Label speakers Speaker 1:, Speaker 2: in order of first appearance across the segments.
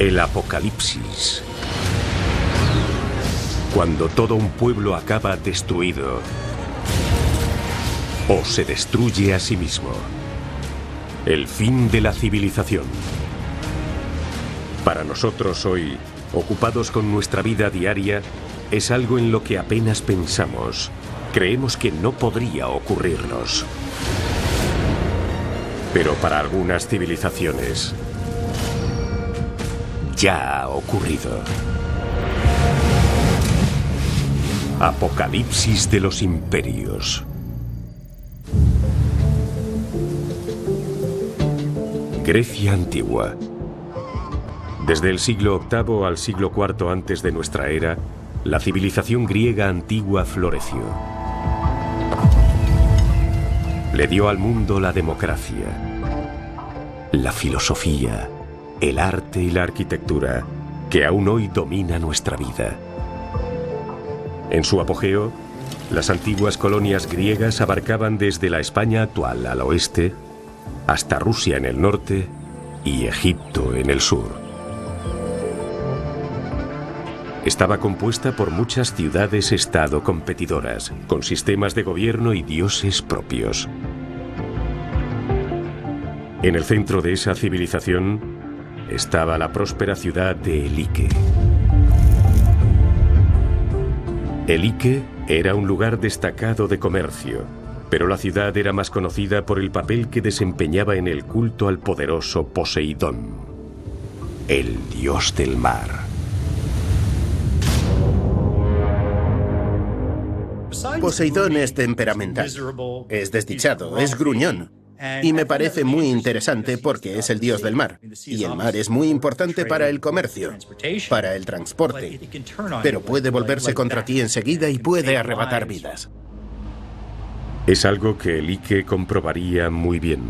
Speaker 1: El apocalipsis. Cuando todo un pueblo acaba destruido o se destruye a sí mismo. El fin de la civilización. Para nosotros hoy, ocupados con nuestra vida diaria, es algo en lo que apenas pensamos. Creemos que no podría ocurrirnos. Pero para algunas civilizaciones ya ha ocurrido. Apocalipsis de los imperios. Grecia antigua. Desde el siglo VIII al siglo IV antes de nuestra era, la civilización griega antigua floreció. Le dio al mundo la democracia, la filosofía, el arte y la arquitectura que aún hoy domina nuestra vida. En su apogeo, las antiguas colonias griegas abarcaban desde la España actual al oeste hasta Rusia en el norte y Egipto en el sur. Estaba compuesta por muchas ciudades-estado competidoras, con sistemas de gobierno y dioses propios. En el centro de esa civilización estaba la próspera ciudad de Elike. Elike era un lugar destacado de comercio, pero la ciudad era más conocida por el papel que desempeñaba en el culto al poderoso Poseidón, el dios del mar.
Speaker 2: Poseidón es temperamental, es desdichado, es gruñón. Y me parece muy interesante porque es el dios del mar. Y el mar es muy importante para el comercio, para el transporte. Pero puede volverse contra ti enseguida y puede arrebatar vidas.
Speaker 1: Es algo que Elike comprobaría muy bien.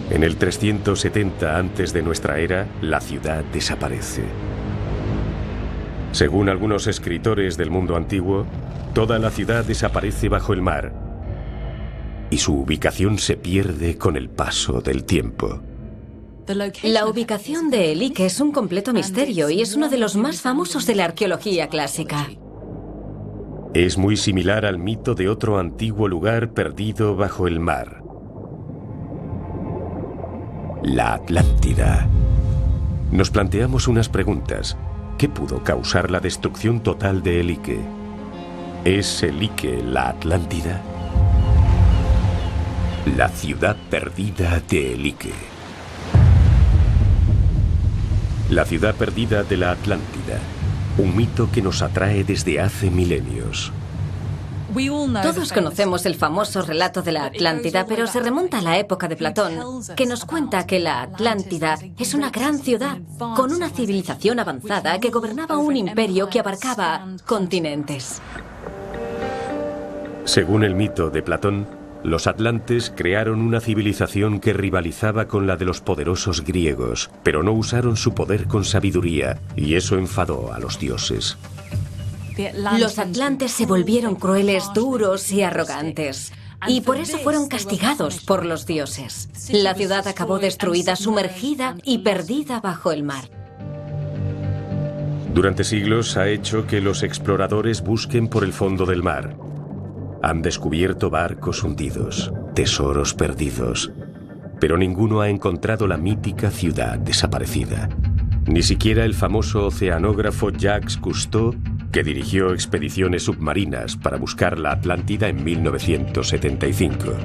Speaker 1: En el 370 antes de nuestra era, la ciudad desaparece. Según algunos escritores del mundo antiguo, toda la ciudad desaparece bajo el mar y su ubicación se pierde con el paso del tiempo.
Speaker 3: La ubicación de Elike es un completo misterio y es uno de los más famosos de la arqueología clásica.
Speaker 1: Es muy similar al mito de otro antiguo lugar perdido bajo el mar. La Atlántida. Nos planteamos unas preguntas. ¿Qué pudo causar la destrucción total de Elike? ¿Es Elike la Atlántida? La ciudad perdida de Elike. La ciudad perdida de la Atlántida. Un mito que nos atrae desde hace milenios.
Speaker 3: Todos conocemos el famoso relato de la Atlántida, pero se remonta a la época de Platón, que nos cuenta que la Atlántida es una gran ciudad con una civilización avanzada que gobernaba un imperio que abarcaba continentes.
Speaker 1: Según el mito de Platón, los atlantes crearon una civilización que rivalizaba con la de los poderosos griegos, pero no usaron su poder con sabiduría, y eso enfadó a los dioses.
Speaker 3: Los atlantes se volvieron crueles, duros y arrogantes, y por eso fueron castigados por los dioses. La ciudad acabó destruida, sumergida y perdida bajo el mar.
Speaker 1: Durante siglos ha hecho que los exploradores busquen por el fondo del mar. Han descubierto barcos hundidos, tesoros perdidos, pero ninguno ha encontrado la mítica ciudad desaparecida. Ni siquiera el famoso oceanógrafo Jacques Cousteau, que dirigió expediciones submarinas para buscar la Atlántida en 1975.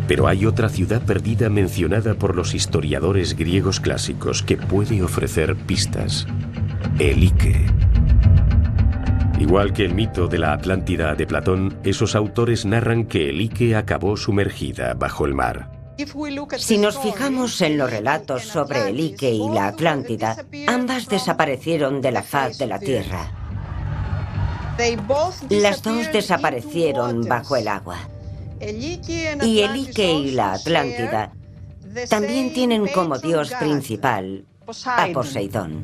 Speaker 1: Pero hay otra ciudad perdida mencionada por los historiadores griegos clásicos que puede ofrecer pistas. Elike. Igual que el mito de la Atlántida de Platón, esos autores narran que Elike acabó sumergida bajo el mar.
Speaker 4: Si nos fijamos en los relatos sobre Elike y la Atlántida, ambas desaparecieron de la faz de la Tierra. Las dos desaparecieron bajo el agua. Y Elike y la Atlántida también tienen como dios principal a Poseidón.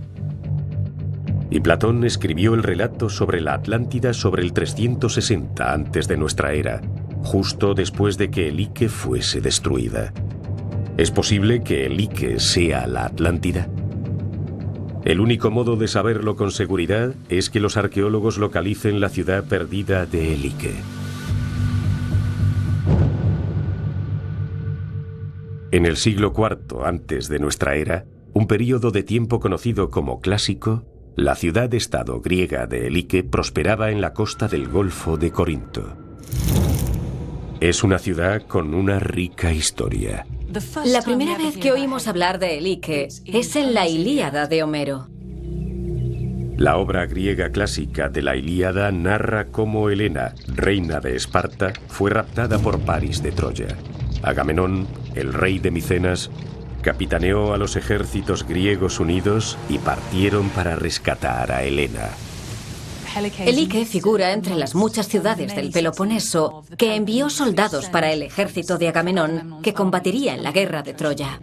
Speaker 1: Y Platón escribió el relato sobre la Atlántida sobre el 360 antes de nuestra era, justo después de que Elike fuese destruida. ¿Es posible que Elike sea la Atlántida? El único modo de saberlo con seguridad es que los arqueólogos localicen la ciudad perdida de Elike. En el siglo IV antes de nuestra era, un período de tiempo conocido como clásico, la ciudad-estado griega de Elike prosperaba en la costa del Golfo de Corinto. Es una ciudad con una rica historia.
Speaker 3: La primera vez que oímos hablar de Elike es en la Ilíada de Homero.
Speaker 1: La obra griega clásica de la Ilíada narra cómo Helena, reina de Esparta, fue raptada por Paris de Troya. Agamenón, el rey de Micenas, capitaneó a los ejércitos griegos unidos y partieron para rescatar a Helena.
Speaker 3: Elike figura entre las muchas ciudades del Peloponeso que envió soldados para el ejército de Agamenón que combatiría en la guerra de Troya.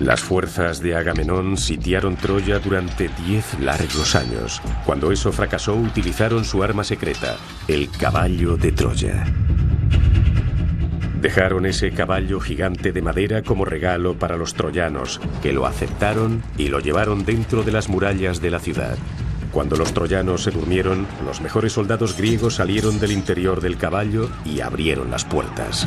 Speaker 1: Las fuerzas de Agamenón sitiaron Troya durante 10 largos años. Cuando eso fracasó, utilizaron su arma secreta, el caballo de Troya. Dejaron ese caballo gigante de madera como regalo para los troyanos, que lo aceptaron y lo llevaron dentro de las murallas de la ciudad. Cuando los troyanos se durmieron, los mejores soldados griegos salieron del interior del caballo y abrieron las puertas.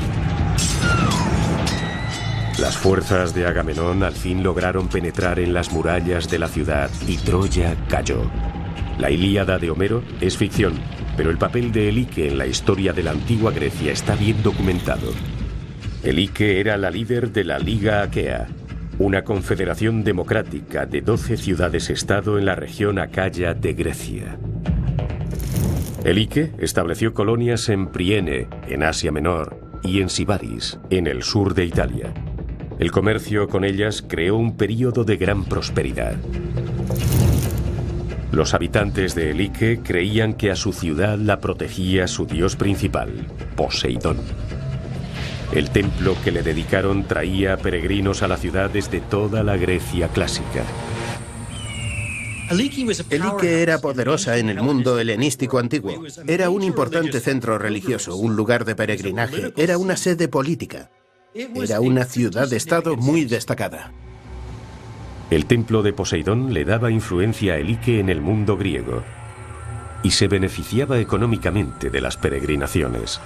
Speaker 1: Las fuerzas de Agamenón al fin lograron penetrar en las murallas de la ciudad y Troya cayó. La Ilíada de Homero es ficción, pero el papel de Elike en la historia de la antigua Grecia está bien documentado. Elike era la líder de la Liga Aquea, una confederación democrática de 12 ciudades-estado en la región Acaya de Grecia. Elike estableció colonias en Priene, en Asia Menor, y en Sibaris, en el sur de Italia. El comercio con ellas creó un período de gran prosperidad. Los habitantes de Elike creían que a su ciudad la protegía su dios principal, Poseidón. El templo que le dedicaron traía peregrinos a la ciudad desde toda la Grecia clásica.
Speaker 2: Elike era poderosa en el mundo helenístico antiguo. Era un importante centro religioso, un lugar de peregrinaje, era una sede política. Era una ciudad-estado muy destacada.
Speaker 1: El templo de Poseidón le daba influencia a Elike en el mundo griego y se beneficiaba económicamente de las peregrinaciones.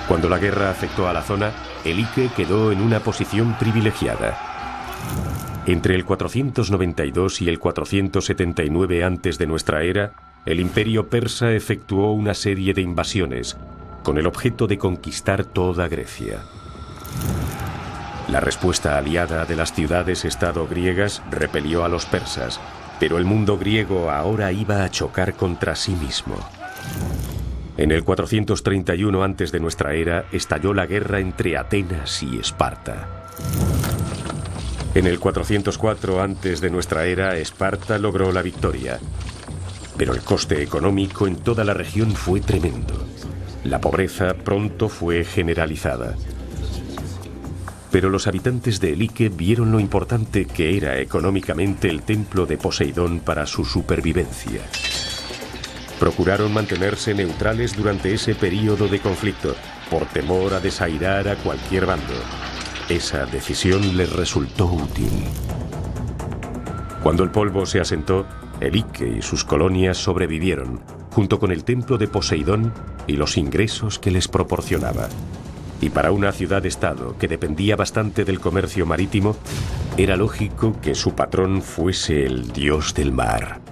Speaker 1: Cuando la guerra afectó a la zona, Elike quedó en una posición privilegiada. Entre el 492 y el 479 antes de nuestra era, el imperio persa efectuó una serie de invasiones con el objeto de conquistar toda Grecia. La respuesta aliada de las ciudades-estado griegas repelió a los persas, pero el mundo griego ahora iba a chocar contra sí mismo. En el 431 antes de nuestra era estalló la guerra entre Atenas y Esparta. En el 404 antes de nuestra era, Esparta logró la victoria, pero el coste económico en toda la región fue tremendo. La pobreza pronto fue generalizada. Pero los habitantes de Elike vieron lo importante que era económicamente el templo de Poseidón para su supervivencia. Procuraron mantenerse neutrales durante ese período de conflicto, por temor a desairar a cualquier bando. Esa decisión les resultó útil. Cuando el polvo se asentó, Elike y sus colonias sobrevivieron, junto con el templo de Poseidón y los ingresos que les proporcionaba. Y para una ciudad-estado que dependía bastante del comercio marítimo, era lógico que su patrón fuese el dios del mar.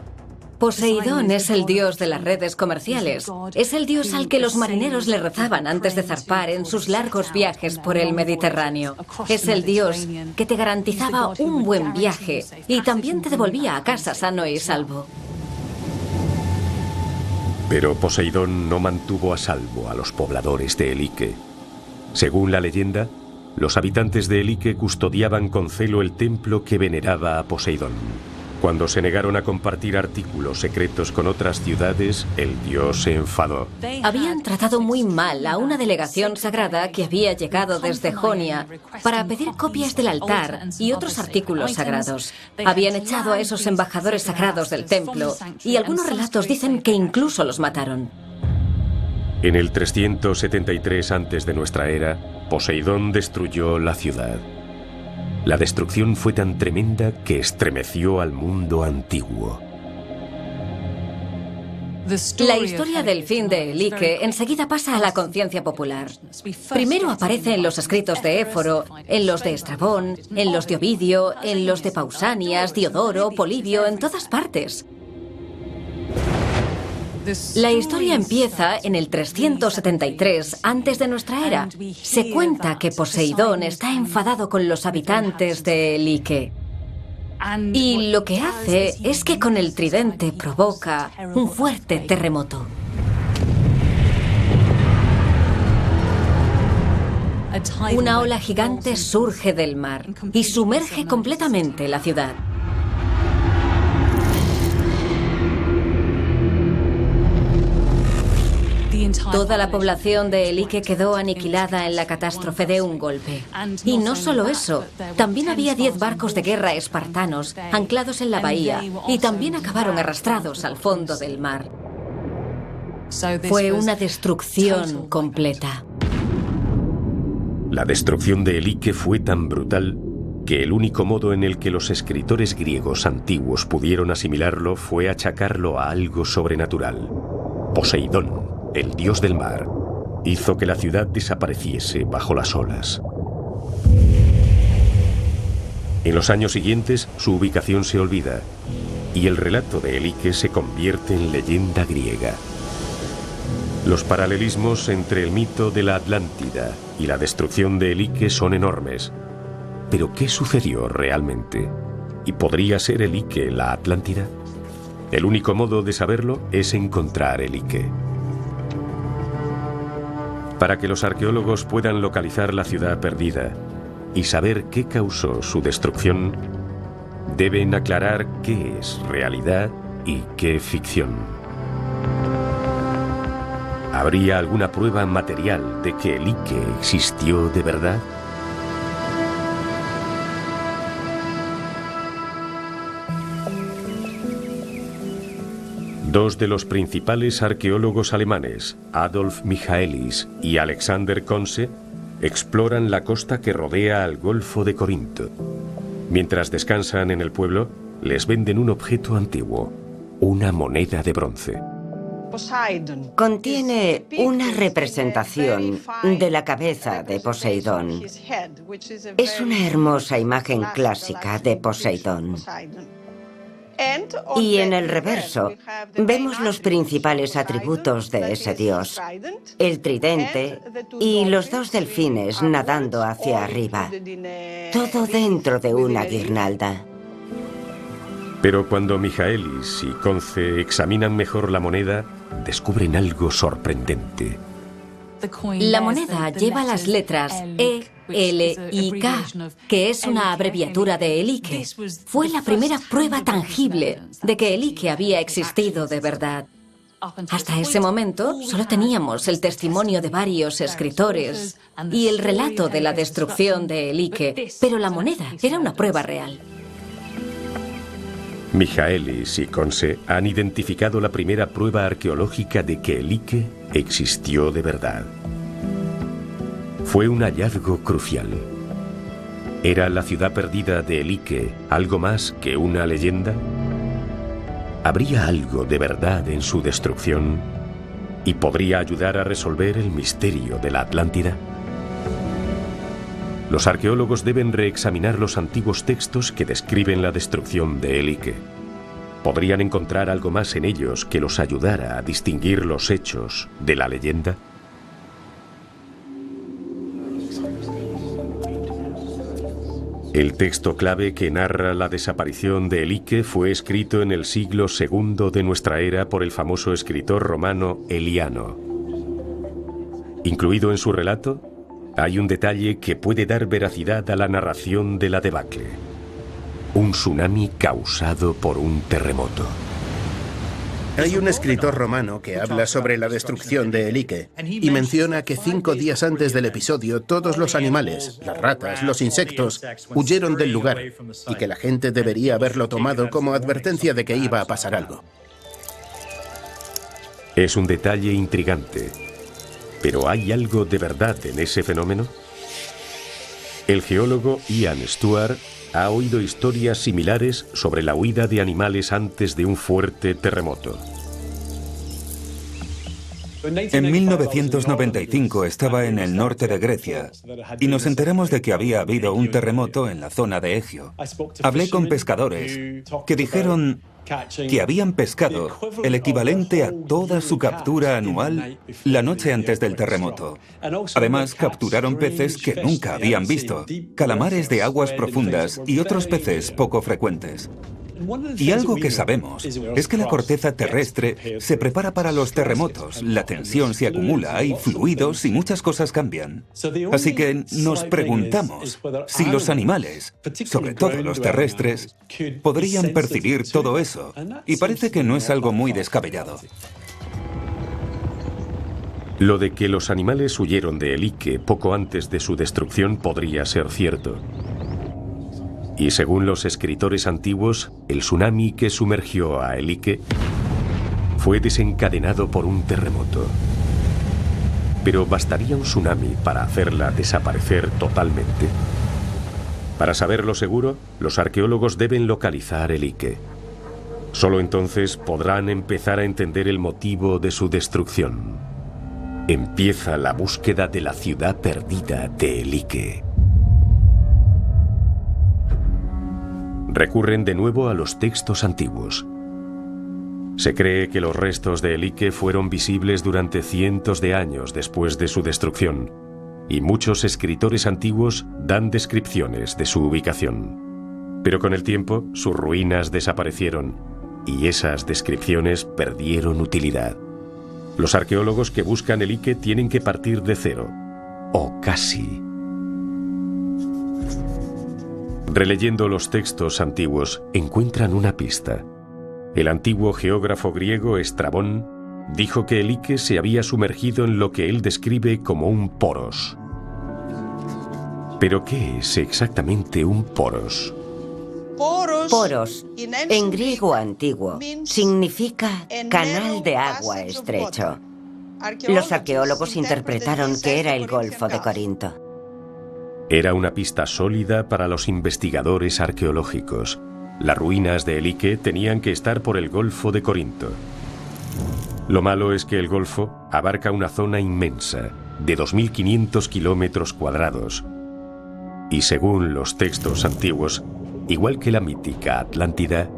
Speaker 3: Poseidón es el dios de las redes comerciales. Es el dios al que los marineros le rezaban antes de zarpar en sus largos viajes por el Mediterráneo. Es el dios que te garantizaba un buen viaje y también te devolvía a casa sano y salvo.
Speaker 1: Pero Poseidón no mantuvo a salvo a los pobladores de Elike. Según la leyenda, los habitantes de Elike custodiaban con celo el templo que veneraba a Poseidón. Cuando se negaron a compartir artículos secretos con otras ciudades, el dios se enfadó.
Speaker 3: Habían tratado muy mal a una delegación sagrada que había llegado desde Jonia para pedir copias del altar y otros artículos sagrados. Habían echado a esos embajadores sagrados del templo y algunos relatos dicen que incluso los mataron.
Speaker 1: En el 373 antes de nuestra era, Poseidón destruyó la ciudad. La destrucción fue tan tremenda que estremeció al mundo antiguo.
Speaker 3: La historia del fin de Elike enseguida pasa a la conciencia popular. Primero aparece en los escritos de Éforo, en los de Estrabón, en los de Ovidio, en los de Pausanias, Diodoro, Polibio, en todas partes. La historia empieza en el 373 antes de nuestra era. Se cuenta que Poseidón está enfadado con los habitantes de Elike. Y lo que hace es que con el tridente provoca un fuerte terremoto. Una ola gigante surge del mar y sumerge completamente la ciudad. Toda la población de Elike quedó aniquilada en la catástrofe de un golpe. Y no solo eso, también había 10 barcos de guerra espartanos anclados en la bahía y también acabaron arrastrados al fondo del mar. Fue una destrucción completa.
Speaker 1: La destrucción de Elike fue tan brutal que el único modo en el que los escritores griegos antiguos pudieron asimilarlo fue achacarlo a algo sobrenatural. Poseidón, el dios del mar, hizo que la ciudad desapareciese bajo las olas. En los años siguientes, su ubicación se olvida y el relato de Elike se convierte en leyenda griega. Los paralelismos entre el mito de la Atlántida y la destrucción de Elike son enormes. ¿Pero qué sucedió realmente? ¿Y podría ser Elike la Atlántida? El único modo de saberlo es encontrar Elike. Para que los arqueólogos puedan localizar la ciudad perdida y saber qué causó su destrucción, deben aclarar qué es realidad y qué ficción. ¿Habría alguna prueba material de que Elike existió de verdad? Dos de los principales arqueólogos alemanes, Adolf Michaelis y Alexander Conze, exploran la costa que rodea al Golfo de Corinto. Mientras descansan en el pueblo, les venden un objeto antiguo, una moneda de bronce.
Speaker 4: Contiene una representación de la cabeza de Poseidón. Es una hermosa imagen clásica de Poseidón. Y en el reverso vemos los principales atributos de ese dios, el tridente y los 2 delfines nadando hacia arriba, todo dentro de una guirnalda.
Speaker 1: Pero cuando Michaelis y Conze examinan mejor la moneda, descubren algo sorprendente.
Speaker 3: La moneda lleva las letras E, L y K, que es una abreviatura de Elike. Fue la primera prueba tangible de que Elike había existido de verdad. Hasta ese momento solo teníamos el testimonio de varios escritores y el relato de la destrucción de Elike, pero la moneda era una prueba real.
Speaker 1: Michaelis y Conze han identificado la primera prueba arqueológica de que Elike existió de verdad. Fue un hallazgo crucial. ¿Era la ciudad perdida de Elike algo más que una leyenda? ¿Habría algo de verdad en su destrucción? ¿Y podría ayudar a resolver el misterio de la Atlántida? Los arqueólogos deben reexaminar los antiguos textos que describen la destrucción de Elike. ¿Podrían encontrar algo más en ellos que los ayudara a distinguir los hechos de la leyenda? El texto clave que narra la desaparición de Elike fue escrito en el siglo II de nuestra era por el famoso escritor romano Eliano. Incluido en su relato, hay un detalle que puede dar veracidad a la narración de la debacle: un tsunami causado por un terremoto.
Speaker 2: Hay un escritor romano que habla sobre la destrucción de Elike y menciona que 5 días antes del episodio todos los animales, las ratas, los insectos, huyeron del lugar y que la gente debería haberlo tomado como advertencia de que iba a pasar algo.
Speaker 1: Es un detalle intrigante, pero ¿hay algo de verdad en ese fenómeno? El geólogo Ian Stewart ha oído historias similares sobre la huida de animales antes de un fuerte terremoto.
Speaker 5: En 1995 estaba en el norte de Grecia y nos enteramos de que había habido un terremoto en la zona de Egio. Hablé con pescadores que dijeron que habían pescado el equivalente a toda su captura anual la noche antes del terremoto. Además, capturaron peces que nunca habían visto, calamares de aguas profundas y otros peces poco frecuentes. Y algo que sabemos es que la corteza terrestre se prepara para los terremotos, la tensión se acumula, hay fluidos y muchas cosas cambian. Así que nos preguntamos si los animales, sobre todo los terrestres, podrían percibir todo eso. Y parece que no es algo muy descabellado.
Speaker 1: Lo de que los animales huyeron de Elike poco antes de su destrucción podría ser cierto. Y según los escritores antiguos, el tsunami que sumergió a Elike fue desencadenado por un terremoto. Pero ¿bastaría un tsunami para hacerla desaparecer totalmente? Para saberlo seguro, los arqueólogos deben localizar Elike. Solo entonces podrán empezar a entender el motivo de su destrucción. Empieza la búsqueda de la ciudad perdida de Elike. Recurren de nuevo a los textos antiguos. Se cree que los restos de Elike fueron visibles durante cientos de años después de su destrucción, y muchos escritores antiguos dan descripciones de su ubicación. Pero con el tiempo, sus ruinas desaparecieron, y esas descripciones perdieron utilidad. Los arqueólogos que buscan Elike tienen que partir de cero, o casi. Releyendo los textos antiguos, encuentran una pista. El antiguo geógrafo griego Estrabón dijo que Elike se había sumergido en lo que él describe como un poros. ¿Pero qué es exactamente un poros?
Speaker 4: Poros, en griego antiguo, significa canal de agua estrecho. Los arqueólogos interpretaron que era el Golfo de Corinto.
Speaker 1: Era una pista sólida para los investigadores arqueológicos. Las ruinas de Elike tenían que estar por el Golfo de Corinto. Lo malo es que el Golfo abarca una zona inmensa, de 2.500 kilómetros cuadrados. Y según los textos antiguos, igual que la mítica Atlántida,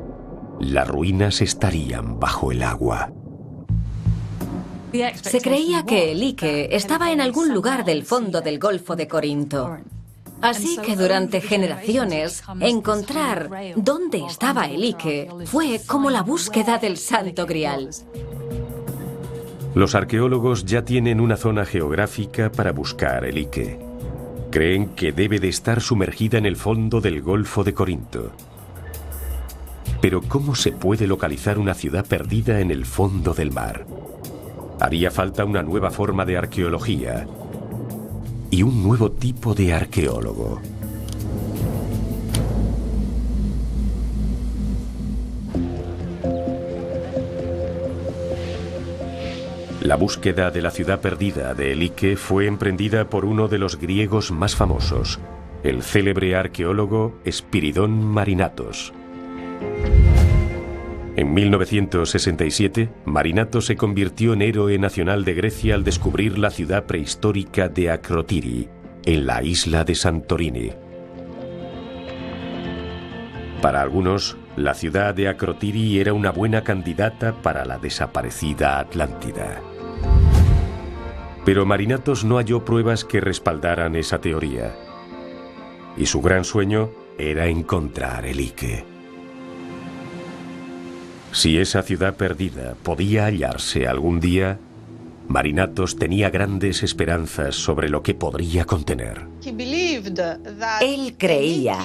Speaker 1: las ruinas estarían bajo el agua.
Speaker 3: Se creía que Elike estaba en algún lugar del fondo del Golfo de Corinto. Así que durante generaciones, encontrar dónde estaba Elike fue como la búsqueda del Santo Grial.
Speaker 1: Los arqueólogos ya tienen una zona geográfica para buscar Elike. Creen que debe de estar sumergida en el fondo del Golfo de Corinto. Pero ¿cómo se puede localizar una ciudad perdida en el fondo del mar? Haría falta una nueva forma de arqueología y un nuevo tipo de arqueólogo. La búsqueda de la ciudad perdida de Elike fue emprendida por uno de los griegos más famosos, el célebre arqueólogo Espiridón Marinatos. En 1967, Marinatos se convirtió en héroe nacional de Grecia al descubrir la ciudad prehistórica de Akrotiri, en la isla de Santorini. Para algunos, la ciudad de Akrotiri era una buena candidata para la desaparecida Atlántida. Pero Marinatos no halló pruebas que respaldaran esa teoría. Y su gran sueño era encontrar Elike. Si esa ciudad perdida podía hallarse algún día, Marinatos tenía grandes esperanzas sobre lo que podría contener.
Speaker 4: Él creía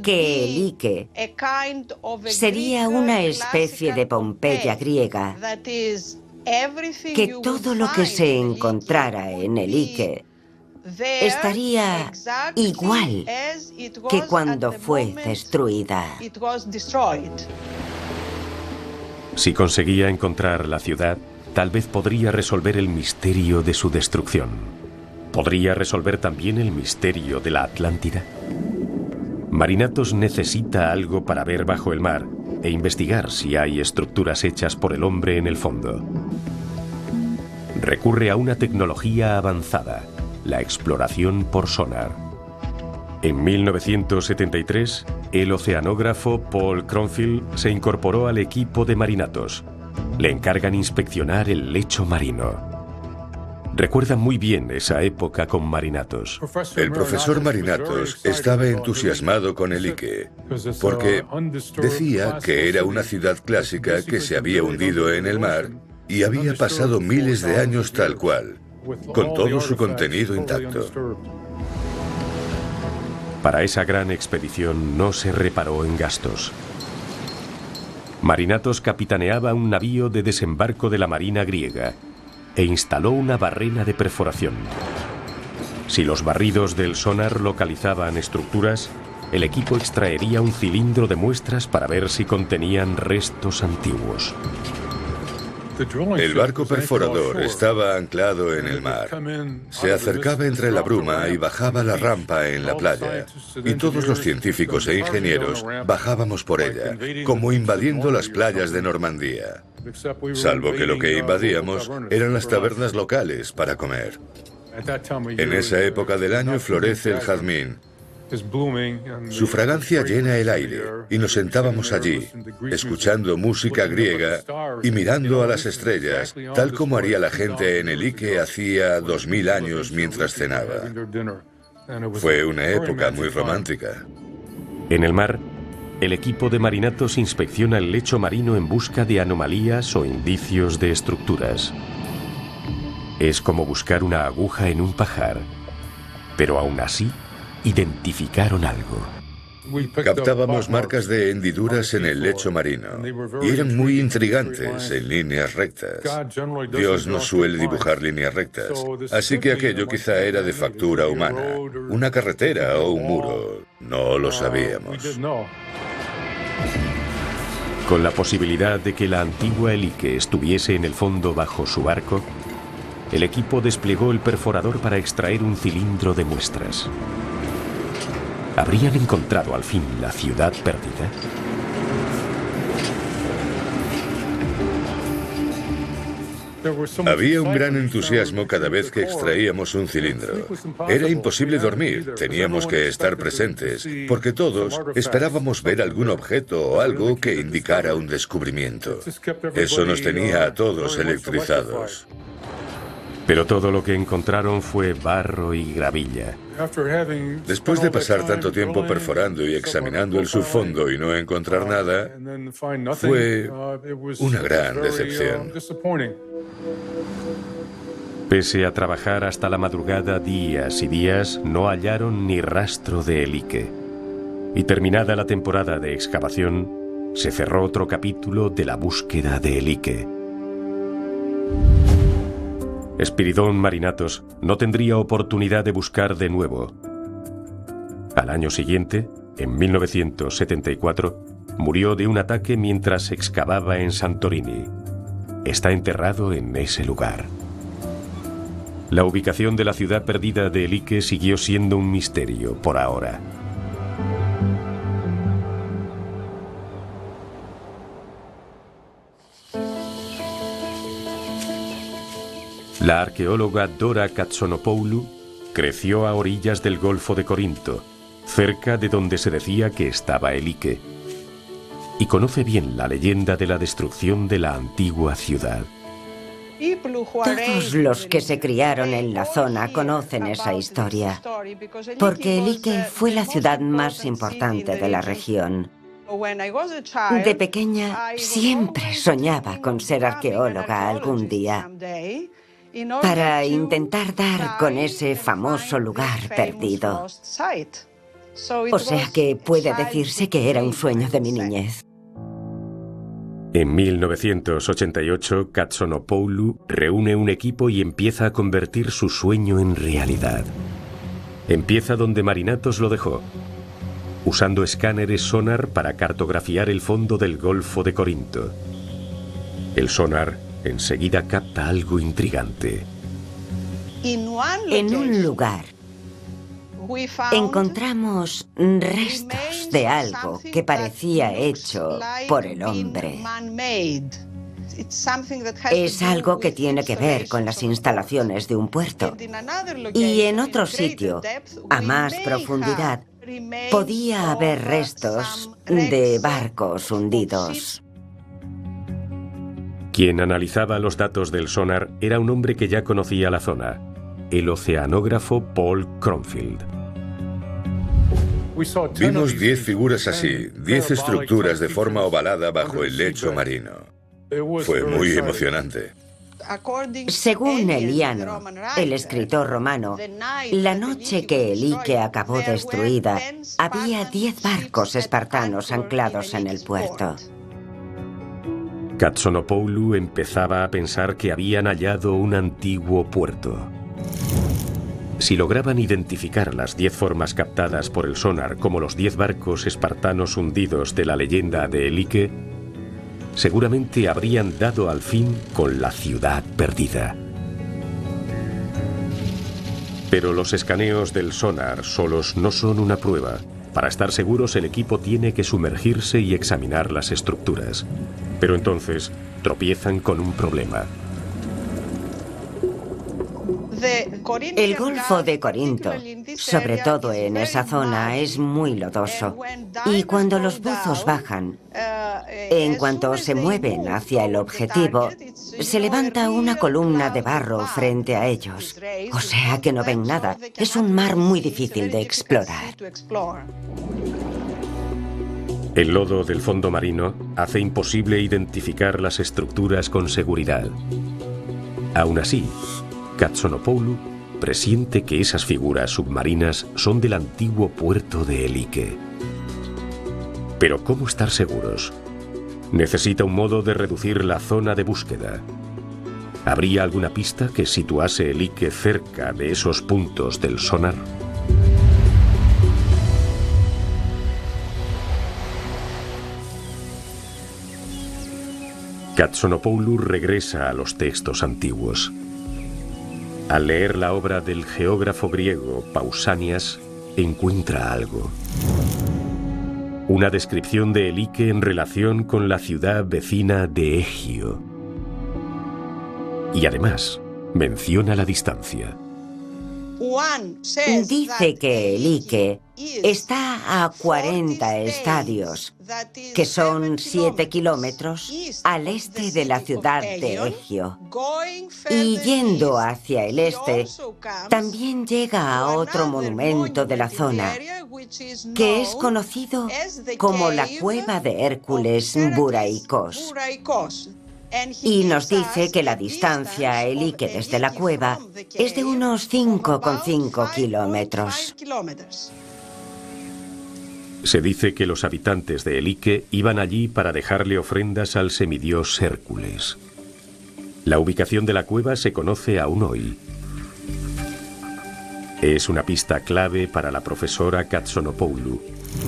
Speaker 4: que Elike sería una especie de Pompeya griega, que todo lo que se encontrara en Elike estaría igual que cuando fue destruida.
Speaker 1: Si conseguía encontrar la ciudad, tal vez podría resolver el misterio de su destrucción. ¿Podría resolver también el misterio de la Atlántida? Marinatos necesita algo para ver bajo el mar e investigar si hay estructuras hechas por el hombre en el fondo. Recurre a una tecnología avanzada, la exploración por sonar. En 1973, el oceanógrafo Paul Cronfield se incorporó al equipo de Marinatos. Le encargan inspeccionar el lecho marino. Recuerda muy bien esa época con Marinatos.
Speaker 6: El profesor Marinatos estaba entusiasmado con el Ike, porque decía que era una ciudad clásica que se había hundido en el mar y había pasado miles de años tal cual, con todo su contenido intacto.
Speaker 1: Para esa gran expedición no se reparó en gastos. Marinatos capitaneaba un navío de desembarco de la Marina griega e instaló una barrena de perforación. Si los barridos del sonar localizaban estructuras, el equipo extraería un cilindro de muestras para ver si contenían restos antiguos.
Speaker 6: El barco perforador estaba anclado en el mar. Se acercaba entre la bruma y bajaba la rampa en la playa. Y todos los científicos e ingenieros bajábamos por ella, como invadiendo las playas de Normandía. Salvo que lo que invadíamos eran las tabernas locales para comer. En esa época del año florece el jazmín. Su fragancia llena el aire y nos sentábamos allí, escuchando música griega y mirando a las estrellas, tal como haría la gente en el Ike hacía 2000 años mientras cenaba. Fue una época muy romántica.
Speaker 1: En el mar, el equipo de Marinatos inspecciona el lecho marino en busca de anomalías o indicios de estructuras. Es como buscar una aguja en un pajar, pero aún así identificaron algo.
Speaker 6: Captábamos marcas de hendiduras en el lecho marino y eran muy intrigantes en líneas rectas. Dios no suele dibujar líneas rectas, así que aquello quizá era de factura humana, una carretera o un muro. No lo sabíamos.
Speaker 1: Con la posibilidad de que la antigua Elike estuviese en el fondo bajo su barco, el equipo desplegó el perforador para extraer un cilindro de muestras. ¿Habrían encontrado al fin la ciudad perdida?
Speaker 6: Había un gran entusiasmo cada vez que extraíamos un cilindro. Era imposible dormir, teníamos que estar presentes, porque todos esperábamos ver algún objeto o algo que indicara un descubrimiento. Eso nos tenía a todos electrizados.
Speaker 1: Pero todo lo que encontraron fue barro y gravilla.
Speaker 6: Después de pasar tanto tiempo perforando y examinando el subfondo y no encontrar nada, fue una gran decepción.
Speaker 1: Pese a trabajar hasta la madrugada días y días, no hallaron ni rastro de Elike. Y terminada la temporada de excavación, se cerró otro capítulo de la búsqueda de Elike. Espiridón Marinatos no tendría oportunidad de buscar de nuevo. Al año siguiente, en 1974, murió de un ataque mientras excavaba en Santorini. Está enterrado en ese lugar. La ubicación de la ciudad perdida de Elike siguió siendo un misterio por ahora. La arqueóloga Dora Katsonopoulou creció a orillas del Golfo de Corinto, cerca de donde se decía que estaba Elike, y conoce bien la leyenda de la destrucción de la antigua ciudad.
Speaker 4: Todos los que se criaron en la zona conocen esa historia, porque Elike fue la ciudad más importante de la región. De pequeña siempre soñaba con ser arqueóloga algún día, para intentar dar con ese famoso lugar perdido. O sea que puede decirse que era un sueño de mi niñez.
Speaker 1: En 1988, Katsonopoulou reúne un equipo y empieza a convertir su sueño en realidad. Empieza donde Marinatos lo dejó, usando escáneres sonar para cartografiar el fondo del Golfo de Corinto. El sonar enseguida capta algo intrigante.
Speaker 4: En un lugar encontramos restos de algo que parecía hecho por el hombre. Es algo que tiene que ver con las instalaciones de un puerto. Y en otro sitio, a más profundidad, podía haber restos de barcos hundidos.
Speaker 1: Quien analizaba los datos del sonar era un hombre que ya conocía la zona, el oceanógrafo Paul Cronfield.
Speaker 6: Vimos 10 figuras así, 10 estructuras de forma ovalada bajo el lecho marino. Fue muy emocionante.
Speaker 4: Según Eliano, el escritor romano, la noche que Elike acabó destruida, había 10 barcos espartanos anclados en el puerto.
Speaker 1: Katsonopoulou empezaba a pensar que habían hallado un antiguo puerto. Si lograban identificar las 10 formas captadas por el sonar como los 10 barcos espartanos hundidos de la leyenda de Elike, seguramente habrían dado al fin con la ciudad perdida. Pero los escaneos del sonar solos no son una prueba. Para estar seguros, el equipo tiene que sumergirse y examinar las estructuras. Pero entonces tropiezan con un problema.
Speaker 4: El Golfo de Corinto, sobre todo en esa zona, es muy lodoso. Y cuando los buzos bajan, en cuanto se mueven hacia el objetivo, se levanta una columna de barro frente a ellos. O sea que no ven nada. Es un mar muy difícil de explorar.
Speaker 1: El lodo del fondo marino hace imposible identificar las estructuras con seguridad. Aún así, Katsonopoulou presiente que esas figuras submarinas son del antiguo puerto de Elike. Pero ¿cómo estar seguros? Necesita un modo de reducir la zona de búsqueda. ¿Habría alguna pista que situase Elike cerca de esos puntos del sonar? Katsonopoulou regresa a los textos antiguos. Al leer la obra del geógrafo griego Pausanias, encuentra algo. Una descripción de Elike en relación con la ciudad vecina de Egio. Y además, menciona la distancia.
Speaker 4: Dice que Elike está a 40 estadios, que son 7 kilómetros al este de la ciudad de Egio. Y yendo hacia el este, también llega a otro monumento de la zona, que es conocido como la Cueva de Hércules Buraikos. Y nos dice que la distancia a Elike desde la cueva es de unos 5,5 kilómetros.
Speaker 1: Se dice que los habitantes de Elike iban allí para dejarle ofrendas al semidios Hércules. La ubicación de la cueva se conoce aún hoy. Es una pista clave para la profesora Katsonopoulou.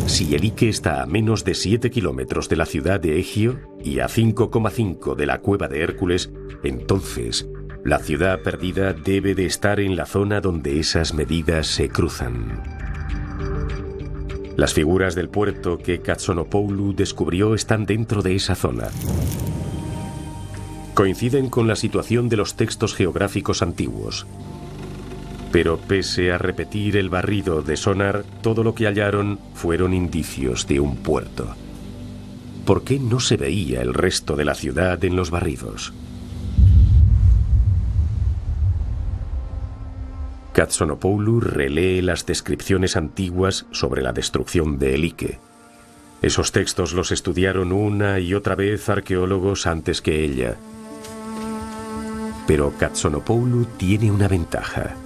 Speaker 1: Si Elike está a menos de 7 kilómetros de la ciudad de Egio y a 5,5 de la cueva de Hércules, entonces la ciudad perdida debe de estar en la zona donde esas medidas se cruzan. Las figuras del puerto que Katsonopoulou descubrió están dentro de esa zona. Coinciden con la situación de los textos geográficos antiguos. Pero pese a repetir el barrido de sonar, todo lo que hallaron fueron indicios de un puerto. ¿Por qué no se veía el resto de la ciudad en los barridos? Katsonopoulou relee las descripciones antiguas sobre la destrucción de Elike. Esos textos los estudiaron una y otra vez arqueólogos antes que ella. Pero Katsonopoulou tiene una ventaja.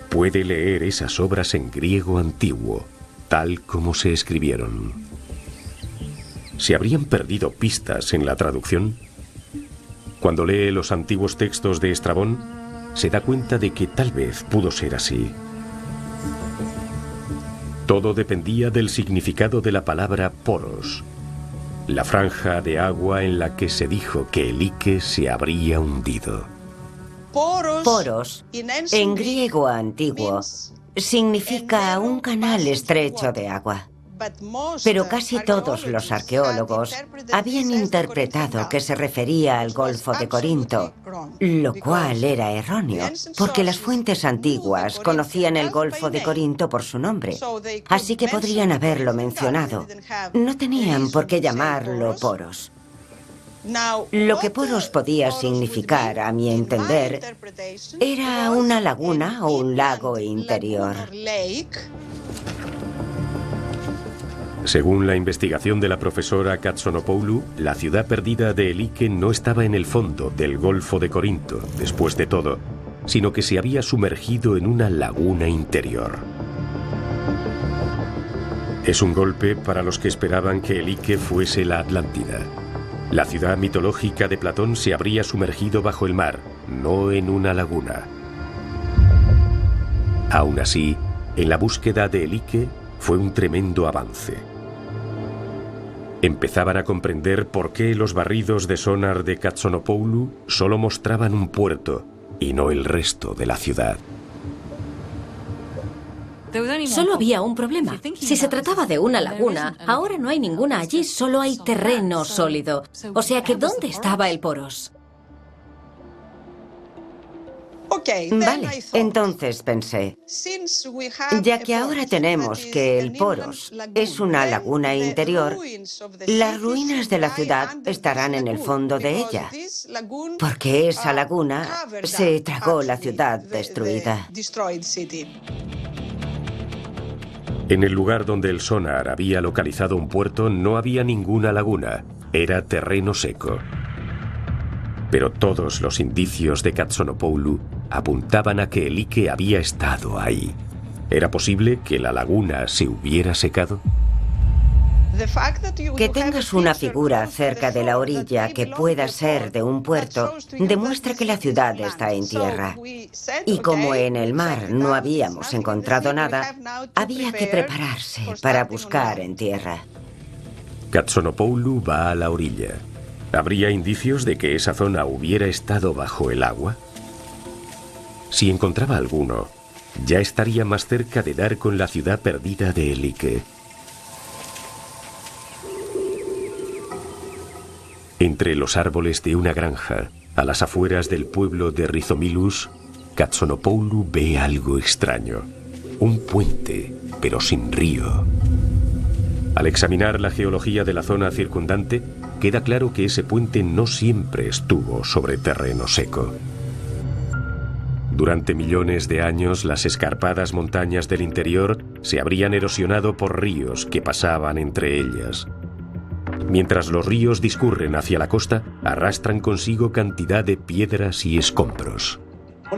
Speaker 1: Puede leer esas obras en griego antiguo, tal como se escribieron. ¿Se habrían perdido pistas en la traducción? Cuando lee los antiguos textos de Estrabón, se da cuenta de que tal vez pudo ser así. Todo dependía del significado de la palabra poros, la franja de agua en la que se dijo que Elike se habría hundido.
Speaker 4: Poros, en griego antiguo, significa un canal estrecho de agua. Pero casi todos los arqueólogos habían interpretado que se refería al Golfo de Corinto, lo cual era erróneo, porque las fuentes antiguas conocían el Golfo de Corinto por su nombre, así que podrían haberlo mencionado. No tenían por qué llamarlo Poros. Lo que Poros podía significar, a mi entender, era una laguna o un lago interior.
Speaker 1: Según la investigación de la profesora Katsonopoulou, la ciudad perdida de Elike no estaba en el fondo del Golfo de Corinto, después de todo, sino que se había sumergido en una laguna interior. Es un golpe para los que esperaban que Elike fuese la Atlántida. La ciudad mitológica de Platón se habría sumergido bajo el mar, no en una laguna. Aún así, en la búsqueda de Elike fue un tremendo avance. Empezaban a comprender por qué los barridos de sonar de Katsonopoulou solo mostraban un puerto y no el resto de la ciudad.
Speaker 3: Solo había un problema. Si se trataba de una laguna, ahora no hay ninguna allí, solo hay terreno sólido. O sea que, ¿dónde estaba el Poros?
Speaker 4: Vale, entonces pensé, ya que ahora tenemos que el Poros es una laguna interior, las ruinas de la ciudad estarán en el fondo de ella, porque esa laguna se tragó la ciudad destruida.
Speaker 1: En el lugar donde el sonar había localizado un puerto no había ninguna laguna, era terreno seco. Pero todos los indicios de Katsonopoulou apuntaban a que Elike había estado ahí. ¿Era posible que la laguna se hubiera secado?
Speaker 4: Que tengas una figura cerca de la orilla que pueda ser de un puerto demuestra que la ciudad está en tierra. Y como en el mar no habíamos encontrado nada, había que prepararse para buscar en tierra.
Speaker 1: Katsonopoulou va a la orilla. ¿Habría indicios de que esa zona hubiera estado bajo el agua? Si encontraba alguno, ya estaría más cerca de dar con la ciudad perdida de Elike. Entre los árboles de una granja, a las afueras del pueblo de Rizomilus, Katsonopoulou ve algo extraño. Un puente, pero sin río. Al examinar la geología de la zona circundante, queda claro que ese puente no siempre estuvo sobre terreno seco. Durante millones de años, las escarpadas montañas del interior se habrían erosionado por ríos que pasaban entre ellas. Mientras los ríos discurren hacia la costa, arrastran consigo cantidad de piedras y escombros.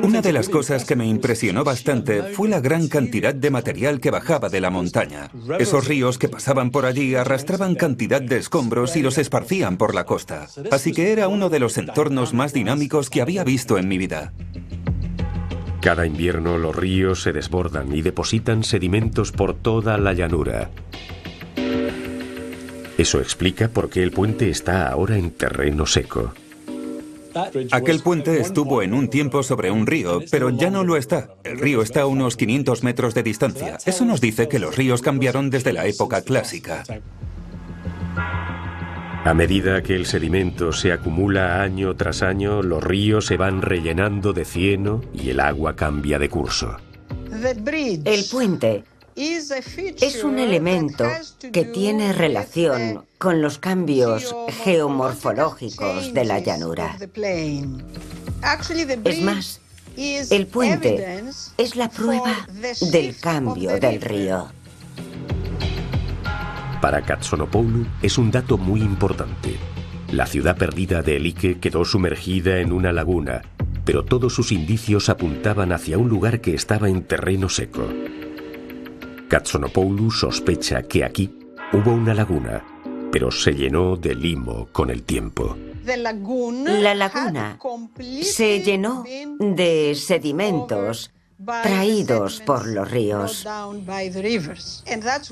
Speaker 5: Una de las cosas que me impresionó bastante fue la gran cantidad de material que bajaba de la montaña. Esos ríos que pasaban por allí arrastraban cantidad de escombros y los esparcían por la costa. Así que era uno de los entornos más dinámicos que había visto en mi vida.
Speaker 1: Cada invierno los ríos se desbordan y depositan sedimentos por toda la llanura. Eso explica por qué el puente está ahora en terreno seco.
Speaker 5: Aquel puente estuvo en un tiempo sobre un río, pero ya no lo está. El río está a unos 500 metros de distancia. Eso nos dice que los ríos cambiaron desde la época clásica.
Speaker 1: A medida que el sedimento se acumula año tras año, los ríos se van rellenando de cieno y el agua cambia de curso.
Speaker 4: El puente es un elemento que tiene relación con los cambios geomorfológicos de la llanura. Es más, el puente es la prueba del cambio del río.
Speaker 1: Para Katsonopoulou es un dato muy importante. La ciudad perdida de Elike quedó sumergida en una laguna, pero todos sus indicios apuntaban hacia un lugar que estaba en terreno seco. Katsonopoulou sospecha que aquí hubo una laguna, pero se llenó de limo con el tiempo.
Speaker 4: La laguna se llenó de sedimentos traídos por los ríos.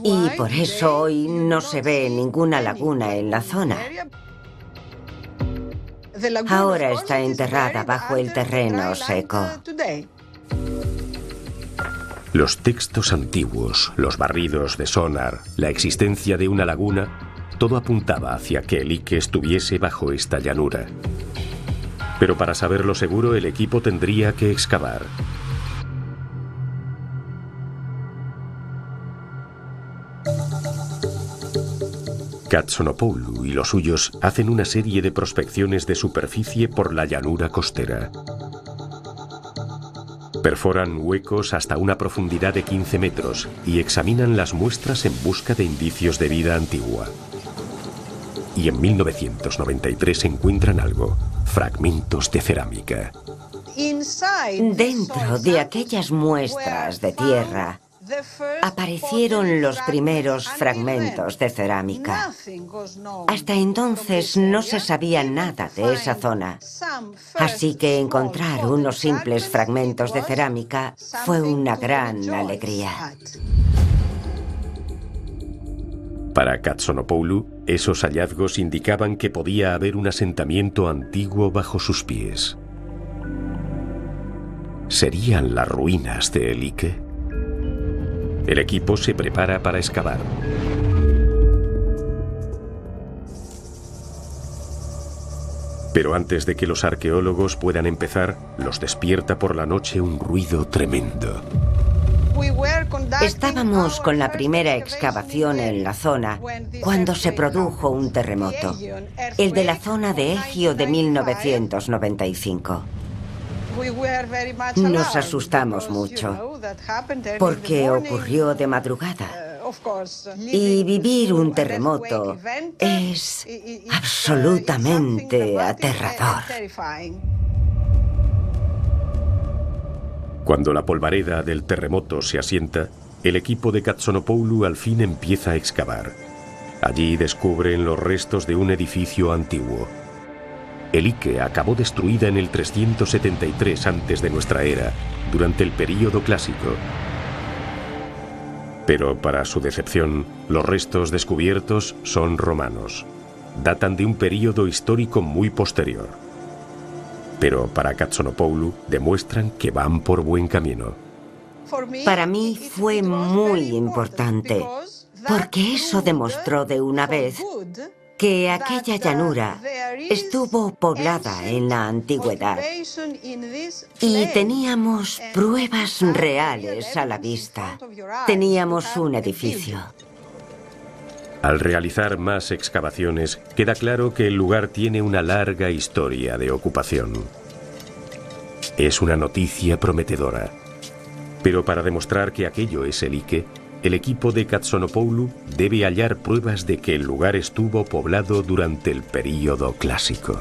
Speaker 4: Y por eso hoy no se ve ninguna laguna en la zona. Ahora está enterrada bajo el terreno seco.
Speaker 1: Los textos antiguos, los barridos de sonar, la existencia de una laguna, todo apuntaba hacia que el Ike estuviese bajo esta llanura. Pero para saberlo seguro, el equipo tendría que excavar. Katsonopoulou y los suyos hacen una serie de prospecciones de superficie por la llanura costera. Perforan huecos hasta una profundidad de 15 metros y examinan las muestras en busca de indicios de vida antigua. Y en 1993 encuentran algo: fragmentos de cerámica.
Speaker 4: Dentro de aquellas muestras de tierra aparecieron los primeros fragmentos de cerámica. Hasta entonces no se sabía nada de esa zona, así que encontrar unos simples fragmentos de cerámica fue una gran alegría.
Speaker 1: Para Katsonopoulou, esos hallazgos indicaban que podía haber un asentamiento antiguo bajo sus pies. ¿Serían las ruinas de el Ike? El equipo se prepara para excavar. Pero antes de que los arqueólogos puedan empezar, los despierta por la noche un ruido tremendo.
Speaker 4: Estábamos con la primera excavación en la zona cuando se produjo un terremoto, el de la zona de Egio de 1995. Nos asustamos mucho porque ocurrió de madrugada y vivir un terremoto es absolutamente aterrador.
Speaker 1: Cuando la polvareda del terremoto se asienta, el equipo de Katsonopoulou al fin empieza a excavar. Allí descubren los restos de un edificio antiguo. El Ike acabó destruida en el 373 antes de nuestra era, durante el período clásico. Pero para su decepción, los restos descubiertos son romanos. Datan de un período histórico muy posterior. Pero para Katsonopoulou demuestran que van por buen camino.
Speaker 4: Para mí fue muy importante, porque eso demostró de una vez que aquella llanura estuvo poblada en la antigüedad y teníamos pruebas reales a la vista. Teníamos un edificio.
Speaker 1: Al realizar más excavaciones, queda claro que el lugar tiene una larga historia de ocupación. Es una noticia prometedora. Pero para demostrar que aquello es el Ike, el equipo de Katsonopoulou debe hallar pruebas de que el lugar estuvo poblado durante el período clásico.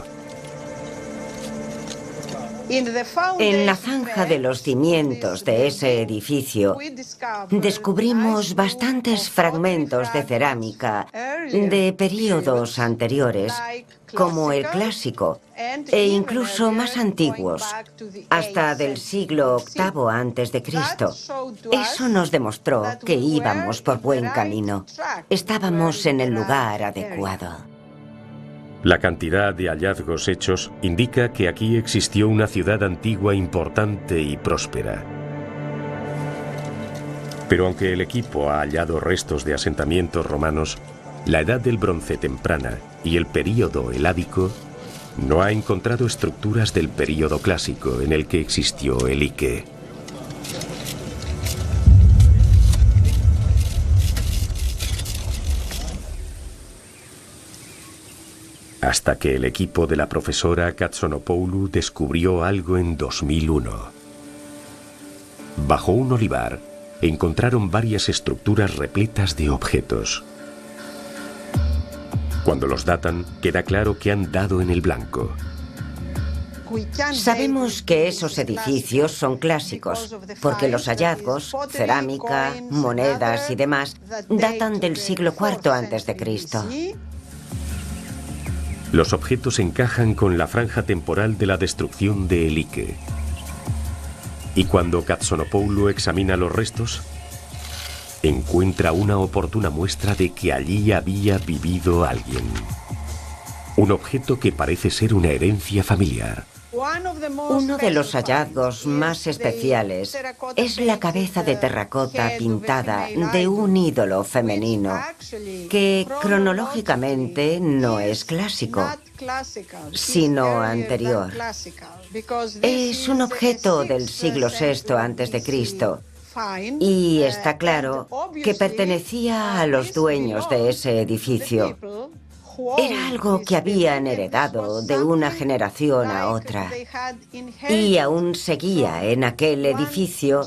Speaker 4: En la zanja de los cimientos de ese edificio descubrimos bastantes fragmentos de cerámica de períodos anteriores, como el clásico, e incluso más antiguos, hasta del siglo VIII a.C. Eso nos demostró que íbamos por buen camino. Estábamos en el lugar adecuado.
Speaker 1: La cantidad de hallazgos hechos indica que aquí existió una ciudad antigua importante y próspera. Pero aunque el equipo ha hallado restos de asentamientos romanos, la Edad del Bronce temprana y el período heládico no ha encontrado estructuras del período clásico en el que existió el Ike. Hasta que el equipo de la profesora Katsonopoulou descubrió algo en 2001. Bajo un olivar encontraron varias estructuras repletas de objetos. Cuando los datan, queda claro que han dado en el blanco.
Speaker 4: Sabemos que esos edificios son clásicos, porque los hallazgos, cerámica, monedas y demás, datan del siglo IV a.C.
Speaker 1: Los objetos encajan con la franja temporal de la destrucción de el Ike. Y cuando Katsonopoulou examina los restos, encuentra una oportuna muestra de que allí había vivido alguien. un objeto que parece ser una herencia familiar.
Speaker 4: Uno de los hallazgos más especiales es la cabeza de terracota pintada de un ídolo femenino, que cronológicamente no es clásico, sino anterior. Es un objeto del siglo VI a.C. y está claro que pertenecía a los dueños de ese edificio. Era algo que habían heredado de una generación a otra y aún seguía en aquel edificio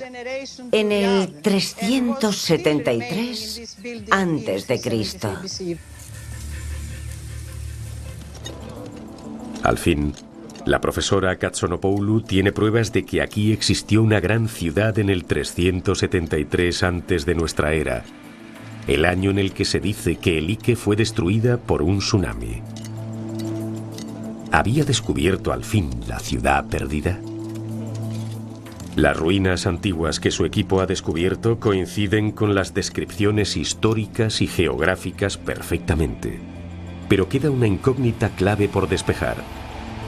Speaker 4: en el 373 a.C.
Speaker 1: Al fin, la profesora Katsonopoulou tiene pruebas de que aquí existió una gran ciudad en el 373 antes de nuestra era, el año en el que se dice que Elike fue destruida por un tsunami. ¿Había descubierto al fin la ciudad perdida? Las ruinas antiguas que su equipo ha descubierto coinciden con las descripciones históricas y geográficas perfectamente. Pero queda una incógnita clave por despejar.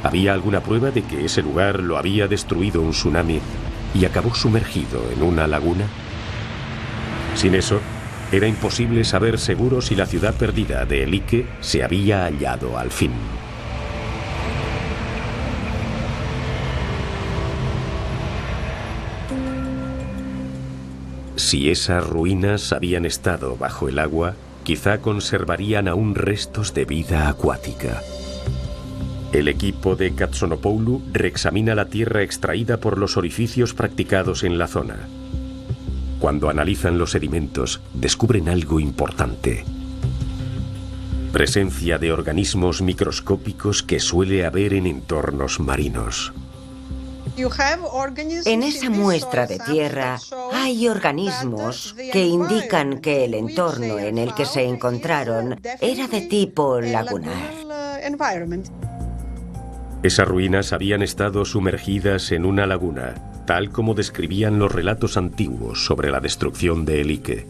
Speaker 1: ¿Había alguna prueba de que ese lugar lo había destruido un tsunami y acabó sumergido en una laguna? Sin eso, era imposible saber seguro si la ciudad perdida de Elike se había hallado al fin. Si esas ruinas habían estado bajo el agua, quizá conservarían aún restos de vida acuática. El equipo de Katsonopoulou reexamina la tierra extraída por los orificios practicados en la zona. Cuando analizan los sedimentos, descubren algo importante. Presencia de organismos microscópicos que suele haber en entornos marinos.
Speaker 4: En esa muestra de tierra hay organismos que indican que el entorno en el que se encontraron era de tipo lagunar.
Speaker 1: Esas ruinas habían estado sumergidas en una laguna, tal como describían los relatos antiguos sobre la destrucción de Elike.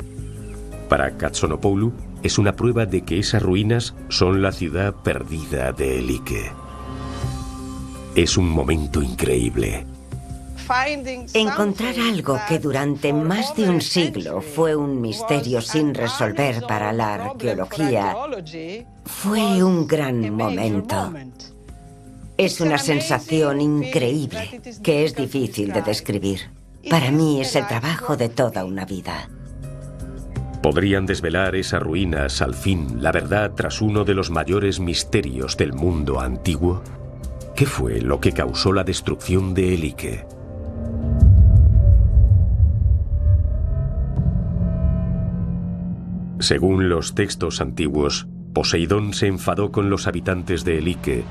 Speaker 1: Para Katsonopoulou es una prueba de que esas ruinas son la ciudad perdida de Elike. Es un momento increíble.
Speaker 4: Encontrar algo que durante más de un siglo fue un misterio sin resolver para la arqueología fue un gran momento. Es una sensación increíble que es difícil de describir. Para mí es el trabajo de toda una vida.
Speaker 1: ¿Podrían desvelar esas ruinas al fin la verdad tras uno de los mayores misterios del mundo antiguo? ¿Qué fue lo que causó la destrucción de Elike? Según los textos antiguos, Poseidón se enfadó con los habitantes de Elike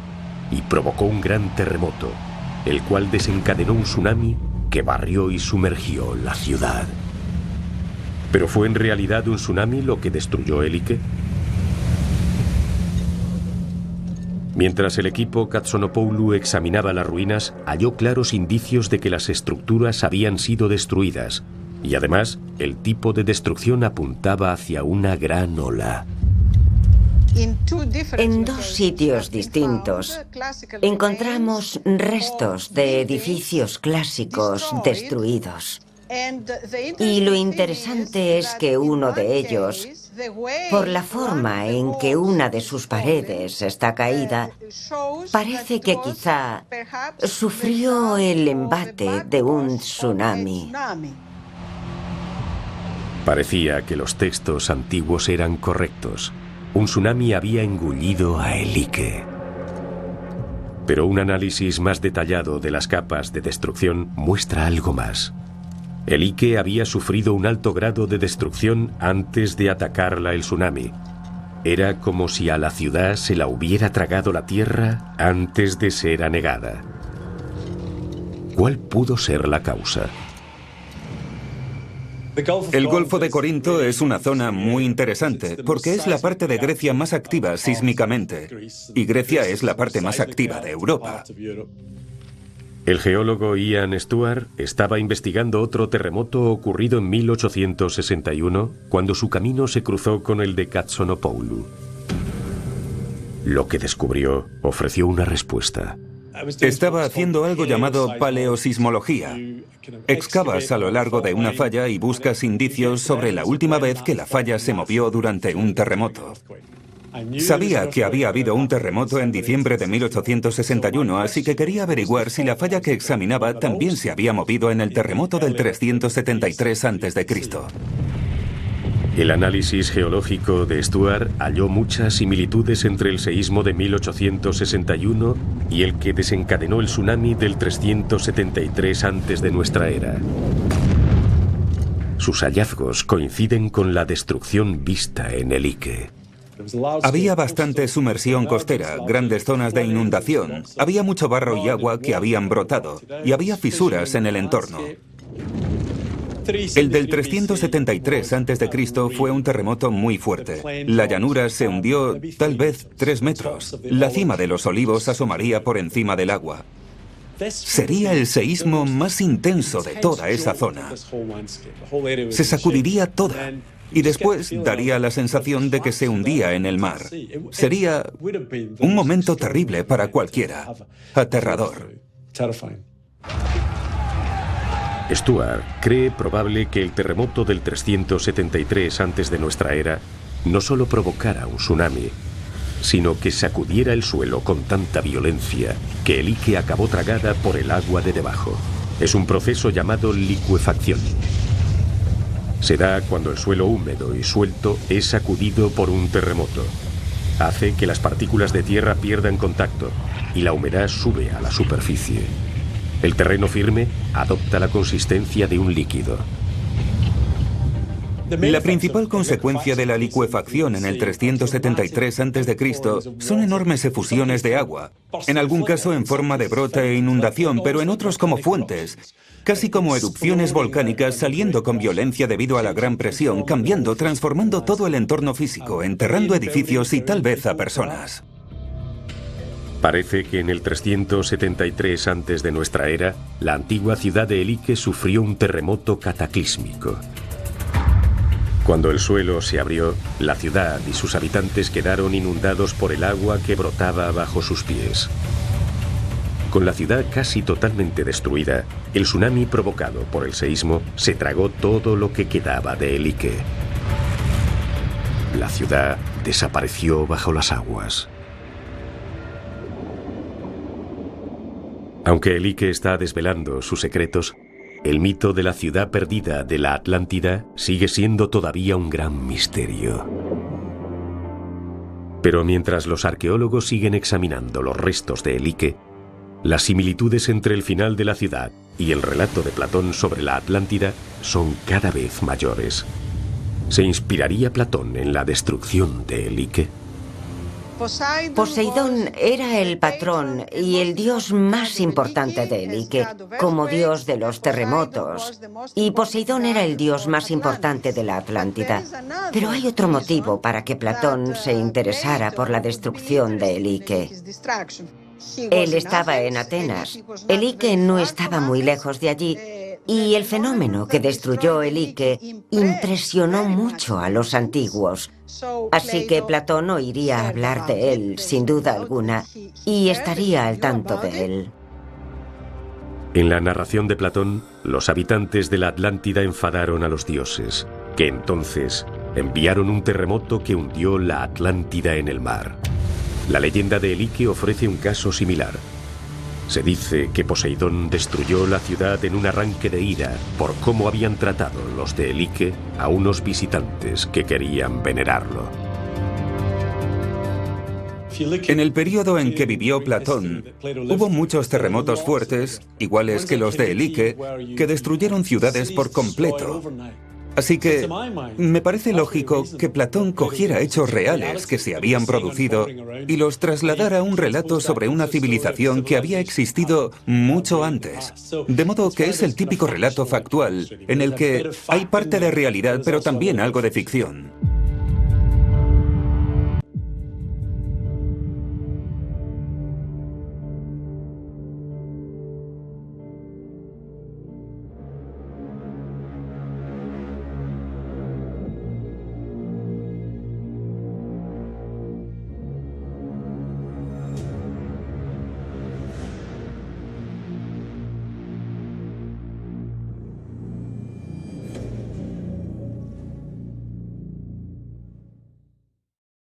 Speaker 1: y provocó un gran terremoto, el cual desencadenó un tsunami que barrió y sumergió la ciudad. ¿Pero fue en realidad un tsunami lo que destruyó Elike? Mientras el equipo Katsonopoulou examinaba las ruinas, halló claros indicios de que las estructuras habían sido destruidas, y además el tipo de destrucción apuntaba hacia una gran ola.
Speaker 4: En dos sitios distintos encontramos restos de edificios clásicos destruidos. Y lo interesante es que uno de ellos, por la forma en que una de sus paredes está caída, parece que quizá sufrió el embate de un tsunami.
Speaker 1: Parecía que los textos antiguos eran correctos. Un tsunami había engullido a Elike. Pero un análisis más detallado de las capas de destrucción muestra algo más. Elike había sufrido un alto grado de destrucción antes de atacarla el tsunami. Era como si a la ciudad se la hubiera tragado la tierra antes de ser anegada. ¿Cuál pudo ser la causa?
Speaker 5: El Golfo de Corinto es una zona muy interesante porque es la parte de Grecia más activa sísmicamente y Grecia es la parte más activa de Europa.
Speaker 1: El geólogo Ian Stewart estaba investigando otro terremoto ocurrido en 1861 cuando su camino se cruzó con el de Katsonopoulou. Lo que descubrió ofreció una respuesta.
Speaker 5: Estaba haciendo algo llamado paleosismología. Excavas a lo largo de una falla y buscas indicios sobre la última vez que la falla se movió durante un terremoto. Sabía que había habido un terremoto en diciembre de 1861, así que quería averiguar si la falla que examinaba también se había movido en el terremoto del 373 a.C.
Speaker 1: El análisis geológico de Stuart halló muchas similitudes entre el seísmo de 1861 y el que desencadenó el tsunami del 373 antes de nuestra era. Sus hallazgos coinciden con la destrucción vista en el Ike.
Speaker 5: Había bastante sumersión costera, grandes zonas de inundación, había mucho barro y agua que habían brotado, y había fisuras en el entorno. El del 373 a.C. fue un terremoto muy fuerte. La llanura se hundió tal vez 3 metros. La cima de los olivos asomaría por encima del agua. Sería el seísmo más intenso de toda esa zona. Se sacudiría toda y después daría la sensación de que se hundía en el mar. Sería un momento terrible para cualquiera. Aterrador.
Speaker 1: Stuart cree probable que el terremoto del 373 antes de nuestra era no solo provocara un tsunami, sino que sacudiera el suelo con tanta violencia que el Ike acabó tragada por el agua de debajo. Es un proceso llamado licuefacción. Se da cuando el suelo húmedo y suelto es sacudido por un terremoto. Hace que las partículas de tierra pierdan contacto y la humedad sube a la superficie. El terreno firme adopta la consistencia de un líquido.
Speaker 5: La principal consecuencia de la licuefacción en el 373 a.C. son enormes efusiones de agua, en algún caso en forma de brote e inundación, pero en otros como fuentes, casi como erupciones volcánicas saliendo con violencia debido a la gran presión, cambiando, transformando todo el entorno físico, enterrando edificios y tal vez a personas.
Speaker 1: Parece que en el 373 antes de nuestra era, la antigua ciudad de El Ike sufrió un terremoto cataclísmico. Cuando el suelo se abrió, la ciudad y sus habitantes quedaron inundados por el agua que brotaba bajo sus pies. Con la ciudad casi totalmente destruida, el tsunami provocado por el seísmo se tragó todo lo que quedaba de El Ike. La ciudad desapareció bajo las aguas. Aunque El Ike está desvelando sus secretos, el mito de la ciudad perdida de la Atlántida sigue siendo todavía un gran misterio. Pero mientras los arqueólogos siguen examinando los restos de El Ike, las similitudes entre el final de la ciudad y el relato de Platón sobre la Atlántida son cada vez mayores. ¿Se inspiraría Platón en la destrucción de El Ike?
Speaker 4: Poseidón era el patrón y el dios más importante de El Ike, como dios de los terremotos. Y Poseidón era el dios más importante de la Atlántida. Pero hay otro motivo para que Platón se interesara por la destrucción de El Ike. Él estaba en Atenas. El Ike no estaba muy lejos de allí. Y el fenómeno que destruyó El Ike impresionó mucho a los antiguos. Así que Platón oiría hablar de él, sin duda alguna, y estaría al tanto de él.
Speaker 1: En la narración de Platón, los habitantes de la Atlántida enfadaron a los dioses, que entonces enviaron un terremoto que hundió la Atlántida en el mar. La leyenda de El Ike ofrece un caso similar. Se dice que Poseidón destruyó la ciudad en un arranque de ira por cómo habían tratado los de El Ike a unos visitantes que querían venerarlo.
Speaker 5: En el periodo en que vivió Platón, hubo muchos terremotos fuertes, iguales que los de El Ike, que destruyeron ciudades por completo. Así que me parece lógico que Platón cogiera hechos reales que se habían producido y los trasladara a un relato sobre una civilización que había existido mucho antes. De modo que es el típico relato factual en el que hay parte de realidad pero también algo de ficción.